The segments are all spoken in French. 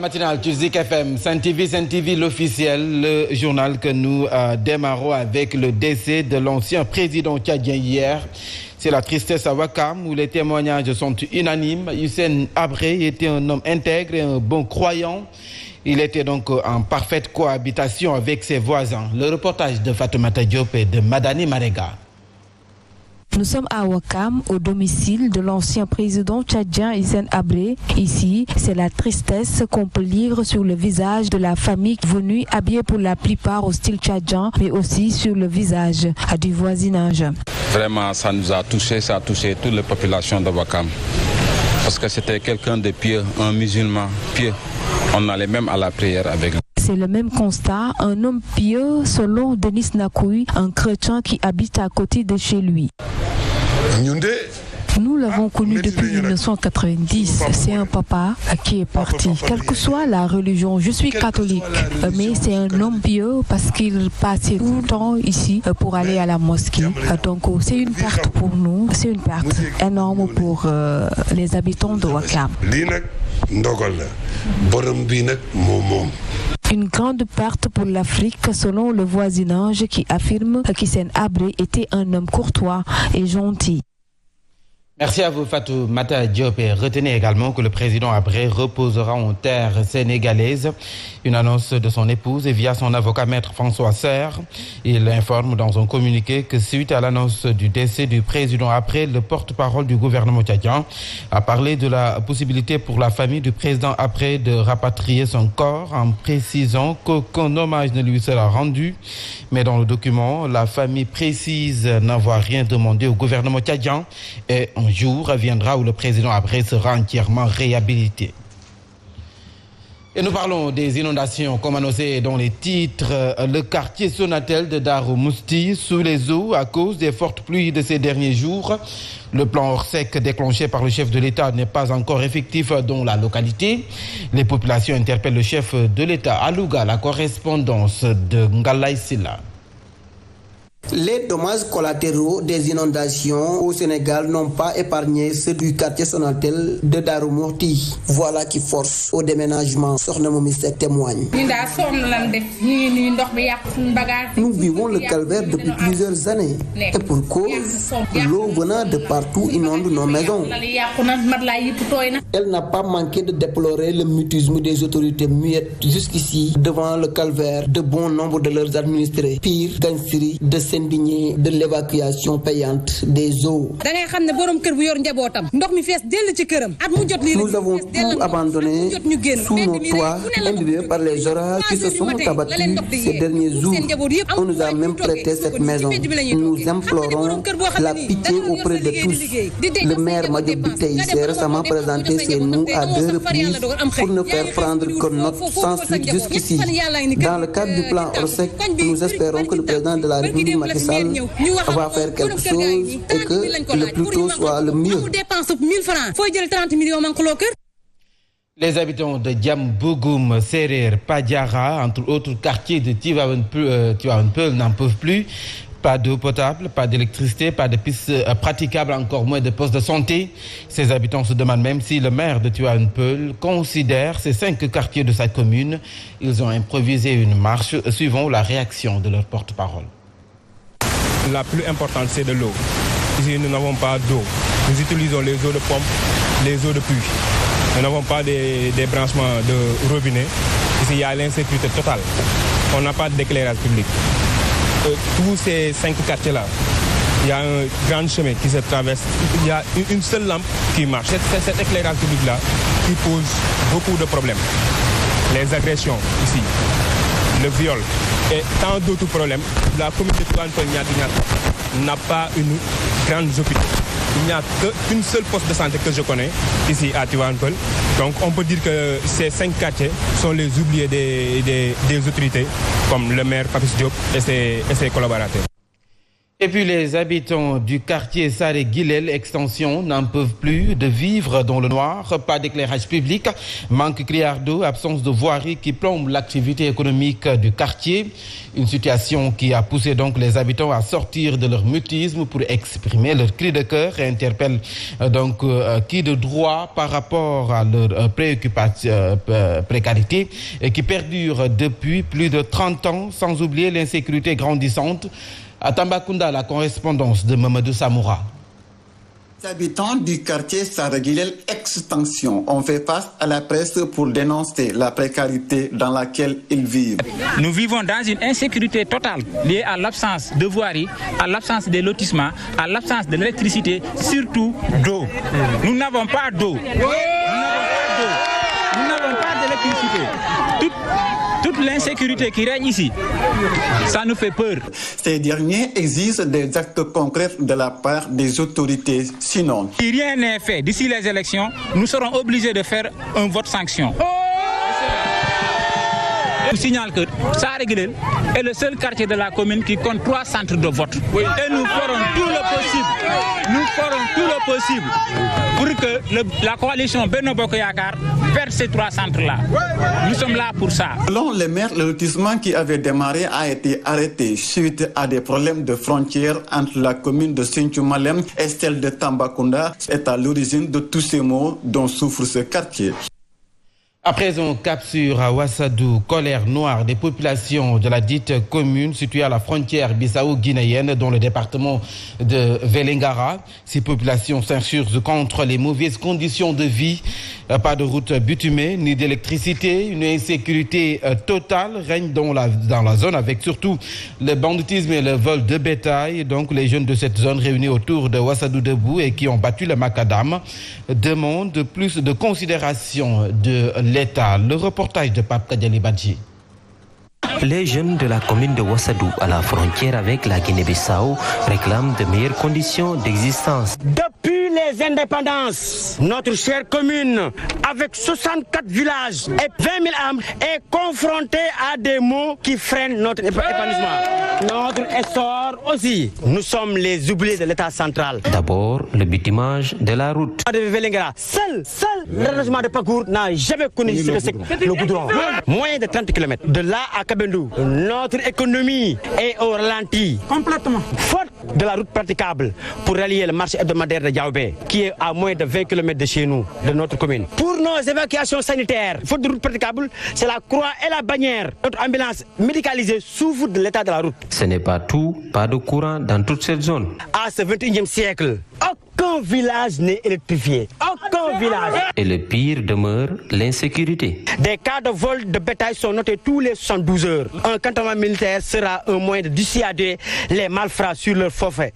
matinale du Zik FM, Sen TV l'officiel, le journal que nous démarrons avec le décès de l'ancien président tchadien hier. C'est la tristesse à Ouakam où les témoignages sont unanimes. Hissène Habré était un homme intègre et un bon croyant. Il était donc en parfaite cohabitation avec ses voisins. Le reportage de Fatoumata Diop et de Madani Marega. Nous sommes à Ouakam, au domicile de l'ancien président tchadien Hissène Habré. Ici, c'est la tristesse qu'on peut lire sur le visage de la famille venue habillée pour la plupart au style tchadien, mais aussi sur le visage du voisinage. Vraiment, ça nous a touché, ça a touché toute la population de Ouakam. Parce que c'était quelqu'un de pieux, un musulman pieux. On allait même à la prière avec lui. C'est le même constat, un homme pieux selon Denis Nakoui, un chrétien qui habite à côté de chez lui. Nous l'avons connu depuis 1990. C'est un papa qui est parti. Quelle que soit la religion, je suis catholique, mais c'est un homme pieux parce qu'il passait tout le temps ici pour aller à la mosquée. Donc c'est une perte pour nous, c'est une perte énorme pour les habitants de Ouakam. Une grande perte pour l'Afrique selon le voisinage qui affirme qu'Hissène Habré était un homme courtois et gentil. Merci à vous Fatoumata Diop et retenez également que le président Habré reposera en terre sénégalaise. Une annonce de son épouse et via son avocat maître François Serre. Il informe dans un communiqué que suite à l'annonce du décès du président Habré, le porte-parole du gouvernement tchadien a parlé de la possibilité pour la famille du président Habré de rapatrier son corps en précisant qu'aucun hommage ne lui sera rendu. Mais dans le document, la famille précise n'avoir rien demandé au gouvernement tchadien et un jour viendra où le président Habré sera entièrement réhabilité. Et nous parlons des inondations, comme annoncé dans les titres. Le quartier Sonatel de Darou Mousti sous les eaux à cause des fortes pluies de ces derniers jours. Le plan Orsec déclenché par le chef de l'État n'est pas encore effectif dans la localité. Les populations interpellent le chef de l'État à Louga, la correspondance de Ngalaï Silla. Les dommages collatéraux des inondations au Sénégal n'ont pas épargné ceux du quartier Sonatel de Darou Mouhty. Voilà qui force au déménagement. Sokhna Momy Seck témoigne. Nous vivons le calvaire depuis plusieurs années. Et pour cause, l'eau venant de partout inonde nos maisons. Elle n'a pas manqué de déplorer le mutisme des autorités muettes jusqu'ici devant le calvaire de bon nombre de leurs administrés. Pire, Gansiri de indigné de l'évacuation payante des eaux. Nous avons tout abandonné sous nos toits, imbibés par les orages qui se sont abattus ces derniers jours. On nous a même prêté cette maison. Nous implorons la pitié auprès de tous. Le maire Madiop Biteye s'est récemment présenté chez nous à 2 reprises pour nous faire prendre que note sans suite jusqu'ici. Dans le cadre du plan Orsec, nous espérons que le président de la République Macky Sall va faire quelque chose et que le plus tôt soit le mieux. Les habitants de Diambougoum, Serer, Padiara, entre autres quartiers de Tivaouane-Peulh n'en peuvent plus. Pas d'eau potable, pas d'électricité, pas de pistes praticables, encore moins de postes de santé. Ces habitants se demandent même si le maire de Tivaouane-Peulh considère ces 5 quartiers de sa commune. Ils ont improvisé une marche suivant la réaction de leur porte-parole. La plus importante, c'est de l'eau. Ici, nous n'avons pas d'eau. Nous utilisons les eaux de pompe, les eaux de pluie. Nous n'avons pas des branchements de robinet. Ici, il y a l'insécurité totale. On n'a pas d'éclairage public. Tous ces 5 quartiers-là, il y a un grand chemin qui se traverse. Il y a une seule lampe qui marche. Cet éclairage public-là, qui pose beaucoup de problèmes. Les agressions ici, le viol et tant d'autres problèmes. La commune de Tivaouane-Peulh n'a pas une grande hôpital. Il n'y a qu'une seule poste de santé que je connais ici à Tivaouane-Peulh. Donc on peut dire que ces 5 quartiers sont les oubliés des autorités comme le maire Papis Diop et ses collaborateurs. Et puis les habitants du quartier Saré-Guilel Extension n'en peuvent plus de vivre dans le noir, pas d'éclairage public, manque criard d'eau, absence de voirie qui plombe l'activité économique du quartier. Une situation qui a poussé donc les habitants à sortir de leur mutisme pour exprimer leur cri de cœur et interpelle donc qui de droit par rapport à leur précarité et qui perdure depuis plus de 30 ans, sans oublier l'insécurité grandissante. À Tambacounda, la correspondance de Mamadou Samoura. Les habitants du quartier Saré-Guilel Extension ont fait face à la presse pour dénoncer la précarité dans laquelle ils vivent. Nous vivons dans une insécurité totale liée à l'absence de voirie, à l'absence de lotissements, à l'absence de l'électricité, surtout d'eau. Nous n'avons pas d'eau. Nous n'avons pas d'électricité. Toute l'insécurité qui règne ici, ça nous fait peur. Ces derniers exigent des actes concrets de la part des autorités. Sinon, si rien n'est fait d'ici les élections, nous serons obligés de faire un vote sanction. Je vous signale que Saré-Guilel est le seul quartier de la commune qui compte 3 centres de vote. Et nous ferons tout le possible pour que la coalition Benno Bokk Yakaar perde ces 3 centres-là. Nous sommes là pour ça. Selon le maire, le lotissement qui avait démarré a été arrêté suite à des problèmes de frontières entre la commune de Sinthiou Malem et celle de Tambacounda. C'est à l'origine de tous ces maux dont souffre ce quartier. Après un cap sur Ouassadou, colère noire des populations de la dite commune située à la frontière bissau-guinéenne dans le département de Vélingara. Ces populations s'insurgent contre les mauvaises conditions de vie. Pas de route bitumée ni d'électricité. Une insécurité totale règne dans la zone avec surtout le banditisme et le vol de bétail. Donc les jeunes de cette zone réunis autour de Ouassadou debout et qui ont battu le macadam demandent plus de considération de l'État. Le reportage de Pape Kadiali Badji. Les jeunes de la commune de Ouassadou, à la frontière avec la Guinée-Bissau, réclament de meilleures conditions d'existence. Depuis les indépendances, notre chère commune, avec 64 villages et 20 000 âmes, est confrontée à des maux qui freinent notre épanouissement. Notre essor aussi. Nous sommes les oubliés de l'État central. D'abord, le bitumage de la route. Seul l'arrangement de parcours n'a jamais connu ce que c'est le goudron. Moins de 30 km. De là à Kabendou, notre économie est au ralenti. Complètement. Faute de la route praticable pour relier le marché hebdomadaire de Diaobé, qui est à moins de 20 km de chez nous, de notre commune. Pour nos évacuations sanitaires, faute de route praticable, c'est la croix et la bannière. Notre ambulance médicalisée souffre de l'état de la route. Ce n'est pas tout, pas de courant dans toute cette zone. À ce 21e siècle, aucun village n'est électrifié. Aucun village. Et le pire demeure l'insécurité. Des cas de vol de bétail sont notés tous les 72 heures. Un cantonnement militaire sera un moyen de dissuader les malfrats sur leur forfait.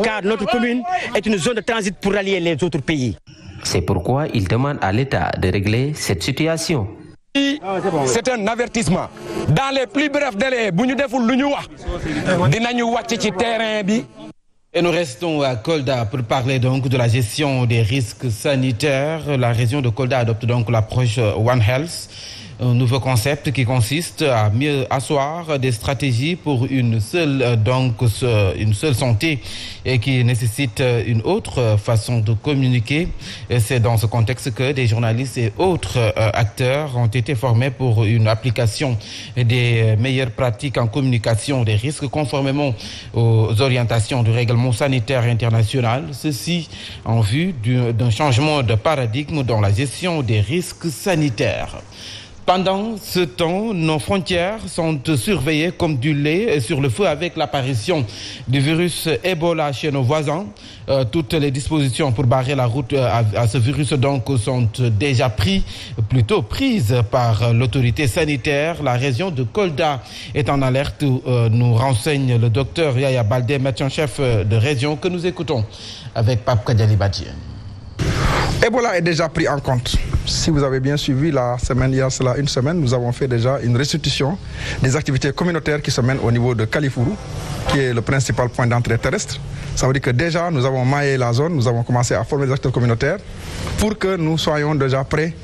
Car notre commune est une zone de transit pour rallier les autres pays. C'est pourquoi il demande à l'État de régler cette situation. C'est un avertissement. Dans les plus brefs délais, et nous restons à Kolda pour parler donc de la gestion des risques sanitaires. La région de Kolda adopte donc l'approche One Health, un nouveau concept qui consiste à mieux asseoir des stratégies pour une seule santé et qui nécessite une autre façon de communiquer. Et c'est dans ce contexte que des journalistes et autres acteurs ont été formés pour une application des meilleures pratiques en communication des risques conformément aux orientations du règlement sanitaire international. Ceci en vue d'un changement de paradigme dans la gestion des risques sanitaires. Pendant ce temps, nos frontières sont surveillées comme du lait sur le feu avec l'apparition du virus Ebola chez nos voisins. Toutes les dispositions pour barrer la route à ce virus donc sont déjà prises par l'autorité sanitaire. La région de Kolda est en alerte, nous renseigne le docteur Yaya Baldé, médecin-chef de région, que nous écoutons avec Pape Kadiali Badji. Ebola est déjà pris en compte. Si vous avez bien suivi il y a cela une semaine, nous avons fait déjà une restitution des activités communautaires qui se mènent au niveau de Kalifourou, qui est le principal point d'entrée terrestre. Ça veut dire que déjà nous avons maillé la zone, nous avons commencé à former des acteurs communautaires pour que nous soyons déjà prêts,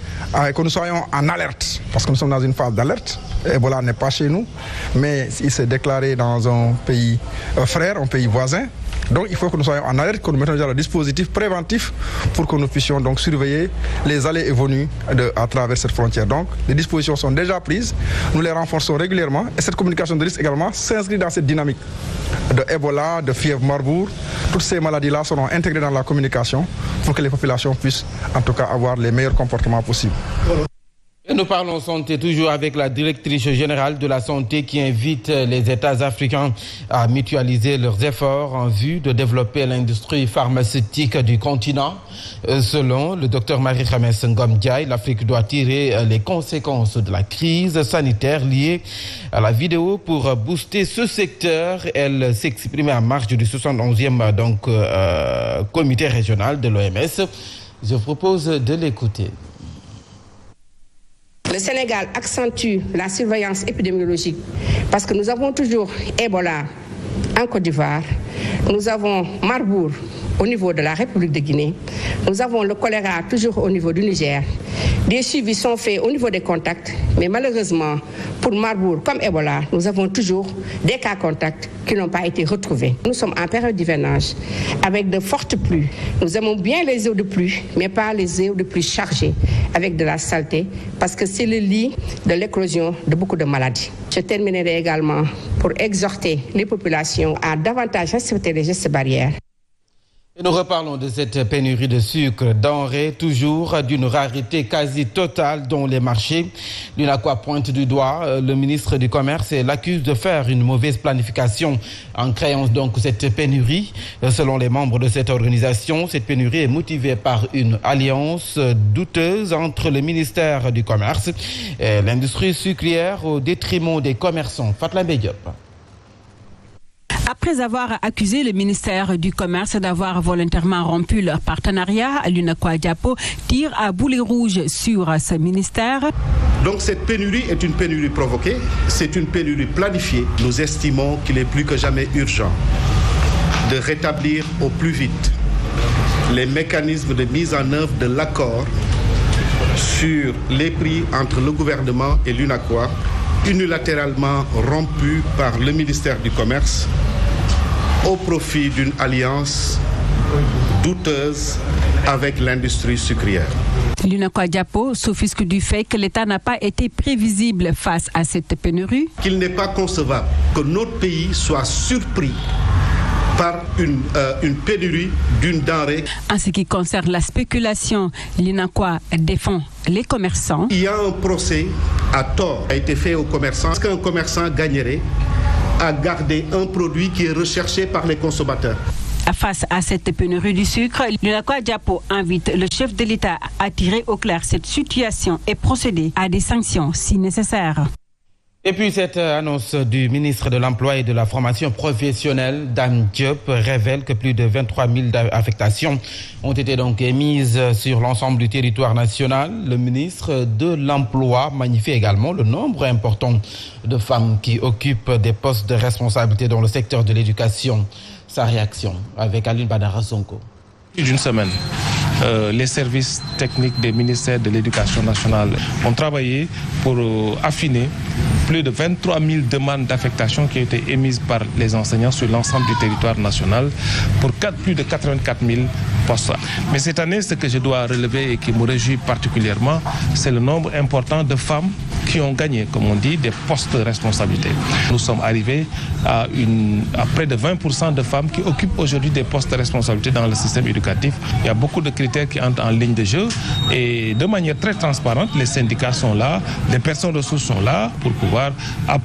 que nous soyons en alerte, parce que nous sommes dans une phase d'alerte. Ebola n'est pas chez nous. mais il s'est déclaré dans un pays frère, un pays voisin. Donc il faut que nous soyons en alerte, que nous mettions déjà le dispositif préventif pour que nous puissions donc surveiller les allées et venues à travers cette frontière. Donc les dispositions sont déjà prises, nous les renforçons régulièrement et cette communication de risque également s'inscrit dans cette dynamique de Ebola, de fièvre Marburg. Toutes ces maladies-là seront intégrées dans la communication pour que les populations puissent en tout cas avoir les meilleurs comportements possibles. Et nous parlons santé toujours avec la directrice générale de la santé qui invite les États africains à mutualiser leurs efforts en vue de développer l'industrie pharmaceutique du continent. Selon le docteur Marie-Khamès Ngom Ndiaye, l'Afrique doit tirer les conséquences de la crise sanitaire liée à la vidéo pour booster ce secteur. Elle s'exprimait en marge du 71e comité régional de l'OMS. Je propose de l'écouter. Le Sénégal accentue la surveillance épidémiologique parce que nous avons toujours Ebola en Côte d'Ivoire, nous avons Marburg au niveau de la République de Guinée, nous avons le choléra toujours au niveau du Niger. Des suivis sont faits au niveau des contacts, mais malheureusement, pour Marburg comme Ebola, nous avons toujours des cas contacts qui n'ont pas été retrouvés. Nous sommes en période d'hivernage avec de fortes pluies. Nous aimons bien les eaux de pluie, mais pas les eaux de pluie chargées avec de la saleté, parce que c'est le lit de l'éclosion de beaucoup de maladies. Je terminerai également pour exhorter les populations à davantage respecter les gestes barrières. Et nous reparlons de cette pénurie de sucre, denrée toujours d'une rareté quasi totale dans les marchés. L'UNACOIS pointe du doigt le ministre du Commerce et l'accuse de faire une mauvaise planification en créant donc cette pénurie. Selon les membres de cette organisation, cette pénurie est motivée par une alliance douteuse entre le ministère du Commerce et l'industrie sucrière au détriment des commerçants. Fatla Diop. Après avoir accusé le ministère du Commerce d'avoir volontairement rompu leur partenariat, l'UNACOIS Diapo tire à boulet rouge sur ce ministère. Donc cette pénurie est une pénurie provoquée, c'est une pénurie planifiée. Nous estimons qu'il est plus que jamais urgent de rétablir au plus vite les mécanismes de mise en œuvre de l'accord sur les prix entre le gouvernement et l'UNACOIS, unilatéralement rompu par le ministère du Commerce au profit d'une alliance douteuse avec l'industrie sucrière. L'UNACOIS Diapo s'offusque du fait que l'État n'a pas été prévisible face à cette pénurie. Qu'il n'est pas concevable que notre pays soit surpris par une pénurie d'une denrée. En ce qui concerne la spéculation, l'UNACOIS défend les commerçants. Il y a un procès à tort qui a été fait aux commerçants. Est-ce qu'un commerçant gagnerait à garder un produit qui est recherché par les consommateurs? Face à cette pénurie du sucre, l'UNACOIS Diapo invite le chef de l'État à tirer au clair cette situation et procéder à des sanctions si nécessaire. Et puis cette annonce du ministre de l'Emploi et de la Formation professionnelle, Dame Diop, révèle que plus de 23 000 affectations ont été donc émises sur l'ensemble du territoire national. Le ministre de l'Emploi magnifie également le nombre important de femmes qui occupent des postes de responsabilité dans le secteur de l'éducation. Sa réaction avec Aline Badara Sonko. D'une semaine, les services techniques des ministères de l'Éducation nationale ont travaillé pour affiner plus de 23 000 demandes d'affectation qui ont été émises par les enseignants sur l'ensemble du territoire national pour plus de 84 000 postes. Mais cette année, ce que je dois relever et qui me réjouit particulièrement, c'est le nombre important de femmes qui ont gagné, comme on dit, des postes de responsabilité. Nous sommes arrivés à près de 20% de femmes qui occupent aujourd'hui des postes de responsabilité dans le système éducatif. Il y a beaucoup de critères qui entrent en ligne de jeu et de manière très transparente, les syndicats sont là, les personnes ressources sont là pour pouvoir apprécier